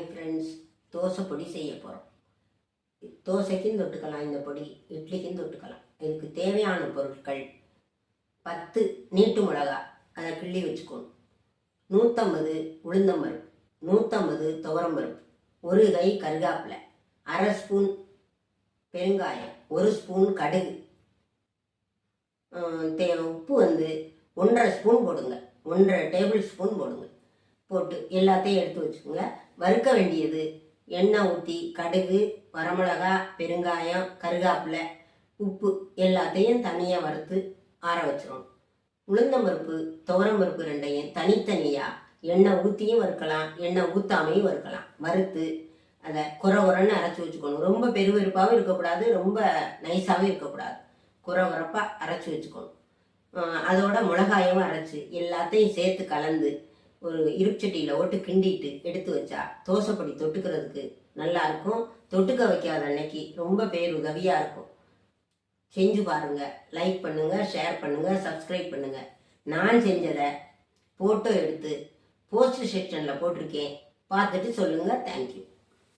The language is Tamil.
ஹாய் ஃப்ரெண்ட்ஸ், தோசை பொடி செய்ய போகிறோம். தோசைக்கும் தொட்டுக்கலாம், இந்த பொடி இட்லிக்கும் தொட்டுக்கலாம். இதுக்கு தேவையான பொருட்கள் 10 நீட்டு மிளகா, அதை கிள்ளி வச்சுக்கணும். 150 உளுந்தம்பருப்பு, 150 துவரம்பருப்பு, 1 கை கருகாப்பிலை, 1/2 ஸ்பூன் பெருங்காயம், 1 ஸ்பூன் கடுகு, உப்பு 1.5 ஸ்பூன் போடுங்க, 1.5 டேபிள் ஸ்பூன் போடுங்க. போட்டு எல்லாத்தையும் எடுத்து வச்சுக்கோங்க. வறுக்க வேண்டியது எண்ணெய் ஊற்றி கடுகு, வரமிளகா, பெருங்காயம், கருகாப்பிலை, உப்பு எல்லாத்தையும் தனியாக வறுத்து ஆற வச்சிடணும். உளுந்தம்பருப்பு துவரம்பருப்பு ரெண்டையும் தனித்தனியாக எண்ணெய் ஊற்றியும் வறுக்கலாம், எண்ணெய் ஊற்றாமையும் வறுக்கலாம். வறுத்து அதை குறன்னு அரைச்சி வச்சுக்கணும். ரொம்ப பெருவெருப்பாகவும் இருக்கக்கூடாது, ரொம்ப நைஸாகவும் இருக்கக்கூடாது. குறப்பாக அரைச்சி வச்சுக்கணும். அதோட மிளகாயும் அரைச்சி எல்லாத்தையும் சேர்த்து கலந்து ஒரு இருச்சட்டியில் ஓட்டு கிண்டிட்டு எடுத்து வச்சா தோசைப்பொடி தொட்டுக்கிறதுக்கு நல்லா இருக்கும். தொட்டுக்க வைக்காத அன்னைக்கு ரொம்ப பேருதவியாக இருக்கும். செஞ்சு பாருங்க. லைக் பண்ணுங்க, ஷேர் பண்ணுங்க, சப்ஸ்கிரைப் பண்ணுங்க. நான் செஞ்சதை ஃபோட்டோ எடுத்து போஸ்ட் செக்ஷனில் போட்டிருக்கேன், பார்த்துட்டு சொல்லுங்க. தேங்க்யூ.